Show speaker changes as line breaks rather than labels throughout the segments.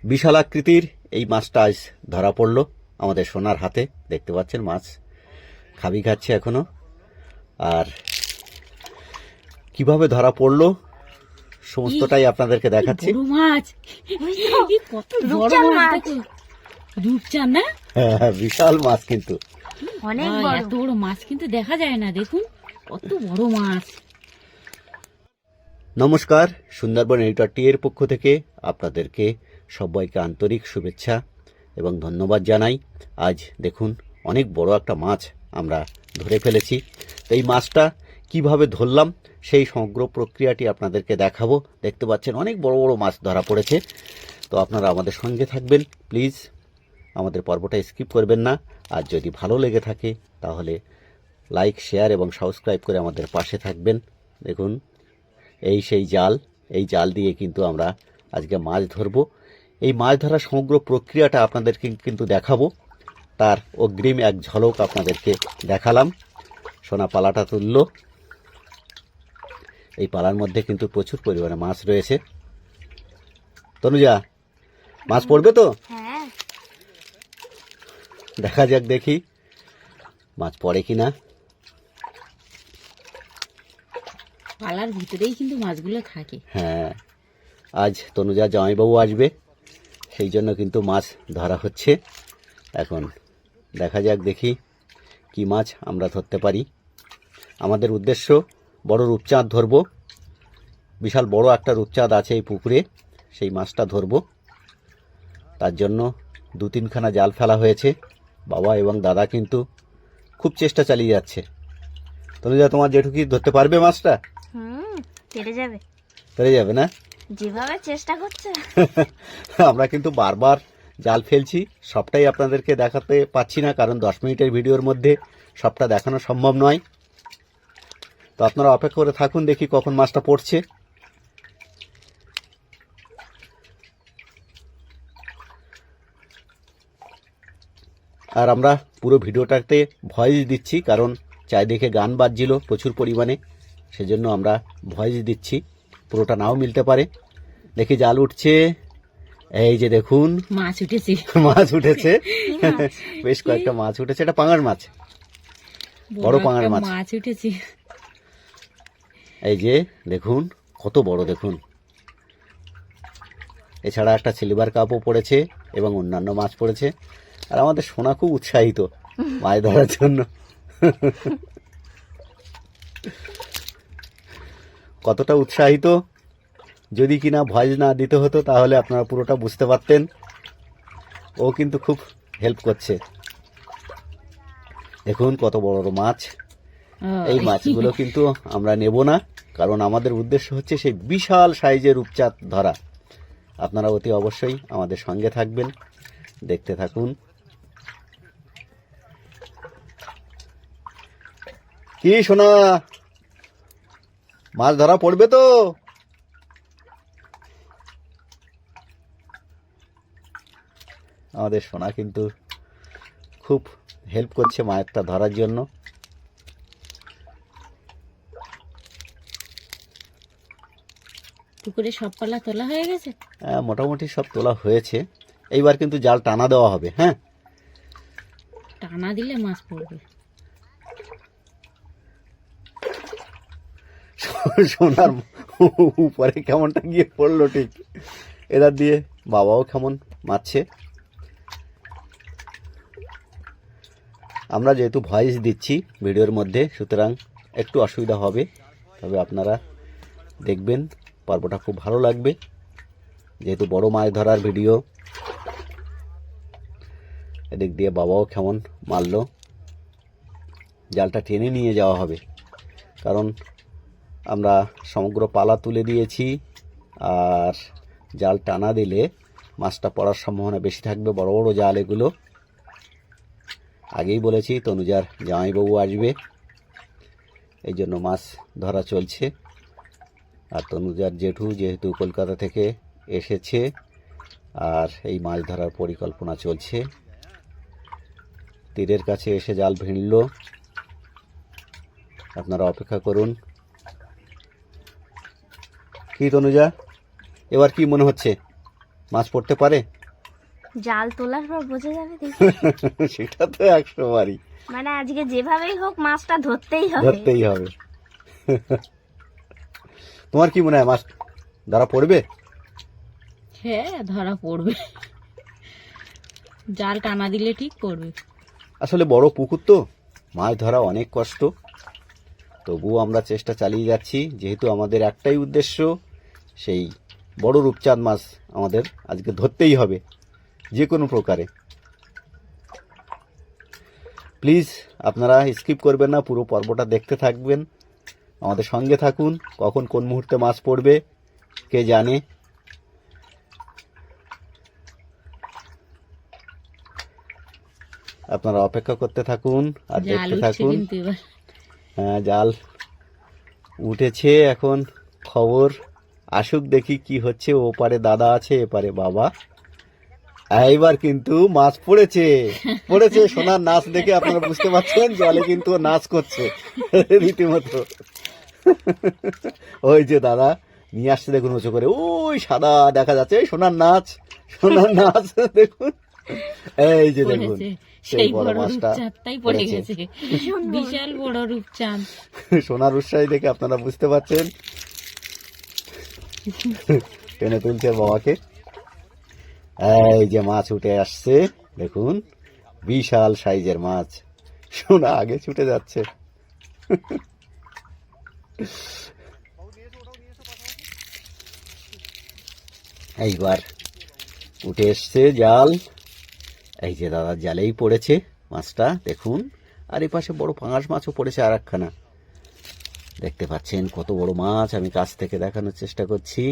বিশাল আকৃতির এই মাছটা আজ ধরা পড়লো আমাদের সোনার হাতে। দেখতে পাচ্ছেন মাছ খাবি খাচ্ছে এখনো। আর কিভাবে ধরা পড়লো সমস্তটাই আপনাদেরকে দেখাচ্ছি।
বড় মাছ, কত বড় মাছ, রূপচাঁদ না?
হ্যাঁ, বিশাল মাছ কিন্তু
অনেক বড়। এত বড় মাছ কিন্তু দেখা যায় না, দেখুন কত বড় মাছ।
নমস্কার, সুন্দরবন এডিটর এর পক্ষ থেকে আপনাদেরকে সবাইকে আন্তরিক শুভেচ্ছা এবং ধন্যবাদ জানাই। আজ দেখুন অনেক বড় একটা মাছ আমরা ধরে ফেলেছি। তো এই মাছটা কিভাবে ধরলাম সেই সমগ্র প্রক্রিয়াটি আপনাদেরকে দেখাবো। দেখতে পাচ্ছেন অনেক বড় বড় মাছ ধরা পড়েছে। তো আপনারা আমাদের সঙ্গে থাকবেন, প্লিজ আমাদের পর্বটা স্কিপ করবেন না। আর যদি ভালো লেগে থাকে তাহলে লাইক, শেয়ার এবং সাবস্ক্রাইব করে আমাদের পাশে থাকবেন। দেখুন এই সেই জাল, এই জাল দিয়ে কিন্তু আমরা আজকে মাছ ধরবো। এই মাছ ধরার সমগ্র প্রক্রিয়াটা আপনাদেরকে কিন্তু দেখাবো। তার অগ্রিম এক ঝলক আপনাদেরকে দেখালাম। সোনা পালাটা তুলল। এই পালার মধ্যে কিন্তু প্রচুর পরিমাণে মাছ রয়েছে। তনুজা, মাছ পড়বে তো?
হ্যাঁ,
দেখা যাক, দেখি মাছ পড়ে কিনা।
পালার ভিতরেই কিন্তু মাছগুলো থাকে।
হ্যাঁ, আজ তনুজা জামাইবাবু আসবে, সেই জন্য কিন্তু মাছ ধরা হচ্ছে। এখন দেখা যাক, দেখি কি মাছ আমরা ধরতে পারি। আমাদের উদ্দেশ্য বড় রূপচাঁদ ধরবো। বিশাল বড় একটা রূপচাঁদ আছে এই পুকুরে, সেই মাছটা ধরবো। তার জন্য 2-3খানা জাল ফেলা হয়েছে। বাবা এবং দাদা কিন্তু খুব চেষ্টা চালিয়ে যাচ্ছে। তনুজা, তোমার জেঠু কি ধরতে পারবে মাছটা?
পেরে যাবে,
পেরে যাবে না?
যেভাবে চেষ্টা করছে।
আমরা কিন্তু বারবার জাল ফেলছি, সবটাই আপনাদেরকে দেখাতে পাচ্ছি না, কারণ 10 মিনিটের ভিডিওর মধ্যে সবটা দেখানো সম্ভব নয়। তো আপনারা অপেক্ষা করে থাকুন, দেখি কখন মাছটা পড়ছে। আর আমরা পুরো ভিডিওটাতে ভয়েস দিচ্ছি, কারণ চারিদিকে গান বাজছিল প্রচুর পরিমাণে, সেজন্য আমরা ভয়েস দিচ্ছি। পুরোটা নাও মিলতে পারে। দেখি জাল উঠছে, এই যে দেখুন
মাছ উঠেছে।
মাছ উঠেছে, বেশ কয়েকটা মাছ উঠেছে। এটা পাঙাশ মাছ, বড় পাঙাশ মাছ।
মাছ উঠেছে।
এই যে দেখুন কত বড়, দেখুন। এছাড়া একটা সিলভার কাপও পড়েছে এবং অন্যান্য মাছ পড়েছে। আর আমাদের সোনা খুব উৎসাহিত মাছ ধরার জন্য। কতটা উৎসাহিত, যদি কিনা ভয়েস না দিতে হতো তাহলে আপনারা পুরোটা বুঝতে পারতেন। ও কিন্তু খুব হেল্প করছে। দেখুন কত বড় বড় মাছ। এই মাছগুলো কিন্তু আমরা নেব না, কারণ আমাদের উদ্দেশ্য হচ্ছে সেই বিশাল সাইজের রূপচাঁদ ধরা। আপনারা অতি অবশ্যই আমাদের সঙ্গে থাকবেন, দেখতে থাকুন। কি সোনা, মাছ ধরা পড়বে তো? আমাদের সোনা কিন্তু খুব হেল্প করছে মাছটা ধরার জন্য।
পুকুরে সব পালা তোলা হয়ে গেছে?
হ্যাঁ, মোটামুটি সব তোলা হয়েছে। এইবার কিন্তু জাল টানা দেওয়া হবে। হ্যাঁ,
টানা দিলে মাছ পড়বে।
সোনার উপরে কেমনটা গিয়ে পড়লো ঠিক। এরা দিয়ে বাবাও কেমন মারছে। আমরা যেহেতু ভয়েস দিচ্ছি ভিডিওর মধ্যে, সুতরাং একটু অসুবিধা হবে, তবে আপনারা দেখবেন পর্বটা খুব ভালো লাগবে, যেহেতু বড় মাছ ধরার ভিডিও। এদিক দিয়ে বাবাও কেমন মারলো। জালটা টেনে নিয়ে যাওয়া হবে, কারণ আমরা সমগ্র পালা তুলে দিয়েছি। আর জাল টানা দিলে মাছটা পড়ার সম্ভাবনা বেশি থাকবে। বড় বড় জাল এগুলো। আগেই বলেছি তনুজার জামাইবাবু আসবে, এই জন্য মাছ ধরা চলছে। আর তনুজার জেঠু যেহেতু কলকাতা থেকে এসেছে, আর এই মাছ ধরার পরিকল্পনা চলছে। তীরের কাছে এসে জাল ভিড়ল। আপনারা অপেক্ষা করুন। কি তনুজা, এবার কি মনে হচ্ছে? মাছ পড়তে পারে?
জাল তোলার পর বোঝা যাবে দেখি।
সেটা তো 100 বারই
মানে আজকে যেভাবেই হোক মাছটা ধরতেই হবে।
ধরতেই হবে। তোমার কি মনে হয় মাছ ধরা পড়বে?
হ্যাঁ, ধরা পড়বে, জাল টানা দিলে ঠিক পড়বে।
আসলে বড় পুকুর তো, মাছ ধরা অনেক কষ্ট, তবুও আমরা চেষ্টা চালিয়ে যাচ্ছি, যেহেতু আমাদের একটাই উদ্দেশ্য, সেই বড় রূপচাঁদ মাছ আমাদের আজকে ধরতেই হবে যে কোনো প্রকারে। প্লিজ আপনারা স্কিপ করবেন না, পুরো পর্বটা দেখতে থাকবেন, আমাদের সঙ্গে থাকুন। কখন কোন মুহূর্তে মাছ পড়বে কে জানে। আপনারা অপেক্ষা করতে থাকুন আর
জাল
দেখতে
উঠছে
থাকুন।
কিন্তু এবার।
হ্যাঁ, জাল উঠেছে, এখন খবর আসুক, দেখি কি হচ্ছে। ও পারে দাদা আছে, এপারে বাবা। এইবার কিন্তু মাছ পড়েছে, পড়েছে। সোনার নাচ দেখে আপনারা বুঝতে পারছেন, জলে কিন্তু ও নাচ করছে রীতিমতো। ওই যে দাদা নিয়ে আসছে, দেখুন উঁচু করে, ওই সাদা দেখা যাচ্ছে, এই সোনার নাচ, সোনার নাচ দেখুন। এই যে দেখুন
পড়েছে,
সেই
সেই
বড়
বড়
মাছটা
রূপচাঁদটাই পড়ে
পড়েছে।
গেছে, বিশাল বড় রূপচাঁদ।
সোনার উৎসাহী দেখে আপনারা বুঝতে পারছেন, টেনে তুলছে বাবাকে। এই যে মাছ উঠে আসছে, দেখুন বিশাল সাইজের মাছ। সোনা আগে ছুটে যাচ্ছে। এইবার উঠে এসছে জাল। এই যে দাদার জালেই পড়েছে মাছটা, দেখুন। আর এই পাশে বড় পাঙাশ মাছও পড়েছে আর একখানা, দেখতে পাচ্ছেন কত বড় মাছ। আমি কাছ থেকে দেখানোর চেষ্টা করছি,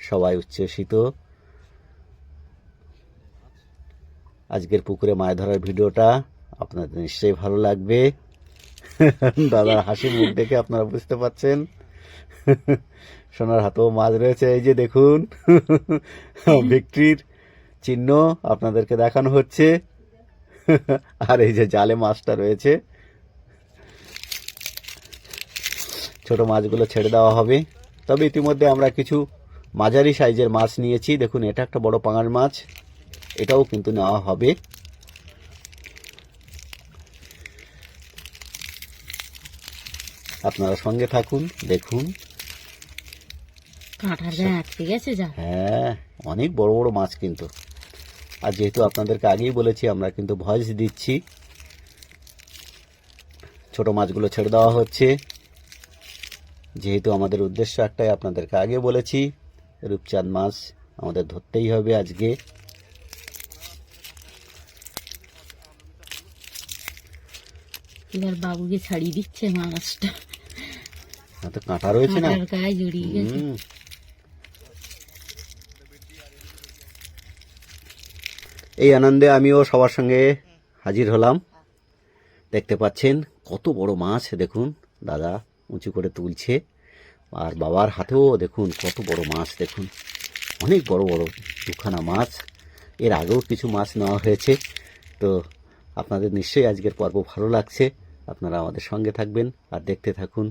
সবাই উচ্ছ্বসিত। আজকের পুকুরে মাছ ধরার ভিডিওটা আপনাদের নিশ্চয়ই ভালো লাগবে। দাদার হাসি মুখ দেখে আপনারা বুঝতে পারছেন, সোনার হাতেও মাছ রয়েছে। এই যে দেখুন, ভিক্টরির চিহ্ন আপনাদেরকে দেখানো হচ্ছে। আর এই যে জালে মাছটা রয়েছে, ছোট মাছগুলো ছেড়ে দেওয়া হবে। তবে ইতিমধ্যে আমরা কিছু মাঝারি সাইজের মাছ নিয়েছি। দেখুন, এটা একটা বড় পাঙাশ মাছ, এটাও কিন্তু নেওয়া হবে। আপনারা সঙ্গে থাকুন, দেখুন।
কাঁটার গায়ে আটকে গেছে যা।
হ্যাঁ, অনেক বড় বড় মাছ কিন্তু। আর যেহেতু আপনাদেরকে আগেই বলেছি, আমরা কিন্তু ভয়েস দিচ্ছি, ছোট মাছগুলো ছেড়ে দেওয়া হচ্ছে, যেহেতু আমাদের উদ্দেশ্য একটাই, আপনাদেরকে আগে বলেছি, রূপচাঁদ মাছ আমাদের ধরতেই হবে আজকে।
এবার বাবুকে ছাড়িয়ে দিচ্ছে মাছটা,
তো কাঁটা রয়েছে না,
কাঁটার গায়ে জড়িয়ে গেছে।
এই আনন্দে আমিও সবার সঙ্গে হাজির হলাম। দেখতে পাচ্ছেন কত বড় মাছ, দেখুন দাদা উঁচু করে তুলছে, আর বাবার হাতেও দেখুন কত বড় মাছ। দেখুন অনেক বড় বড় দুখানা মাছ। এর আগেও কিছু মাছ নেওয়া হয়েছে। তো আপনাদের নিশ্চয়ই আজকের পর্ব ভালো লাগছে, আপনারা আমাদের সঙ্গে থাকবেন আর দেখতে থাকুন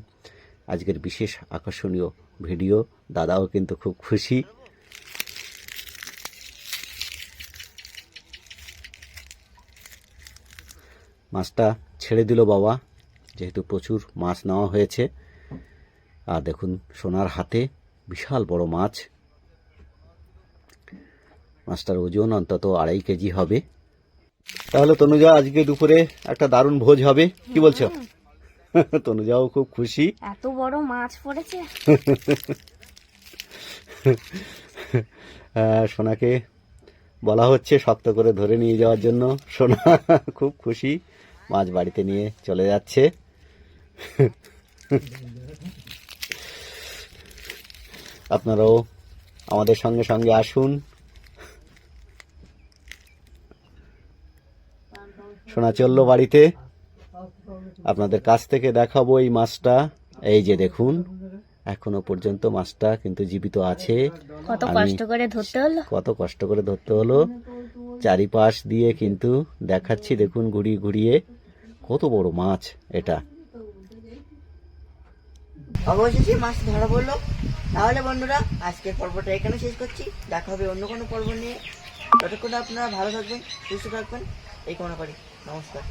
আজকের বিশেষ আকর্ষণীয় ভিডিও। দাদাও কিন্তু খুব খুশি। মাছটা ছেড়ে দিল বাবা, যেহেতু প্রচুর মাছ নেওয়া হয়েছে। আর দেখুন সোনার হাতে বিশাল বড় মাছ, মাছটার ওজন অন্তত 2.5 কেজি হবে। তাহলে তনুজা, আজকে দুপুরে একটা দারুণ ভোজ হবে, কি বলছো? তনুজাও খুব খুশি।
এত বড় মাছ পড়েছে।
সোনাকে বলা হচ্ছে শক্ত করে ধরে নিয়ে যাওয়ার জন্য। সোনা খুব খুশি, মাছ বাড়িতে নিয়ে চলে যাচ্ছে। আপনারাও আমাদের সঙ্গে সঙ্গে আসুন। সোনা চললো বাড়িতে, আপনাদের কাছ থেকে দেখাবো এই মাছটা। এই যে দেখুন, এখনো পর্যন্ত মাছটা কিন্তু জীবিত আছে।
কত কষ্ট করে ধরতে হলো,
কত কষ্ট করে ধরতে হলো। চারিপাশ দিয়ে কিন্তু দেখাচ্ছি, দেখুন ঘুরিয়ে ঘুরিয়ে, কত বড় মাছ এটা।
অবশেষে মাছ ধরা বললো। তাহলে বন্ধুরা আজকের পর্বটা এখানে শেষ করছি, দেখা হবে অন্য কোনো পর্ব নিয়ে। ততক্ষণ আপনারা ভালো থাকবেন, সুস্থ থাকবেন এই কামনা করি। নমস্কার।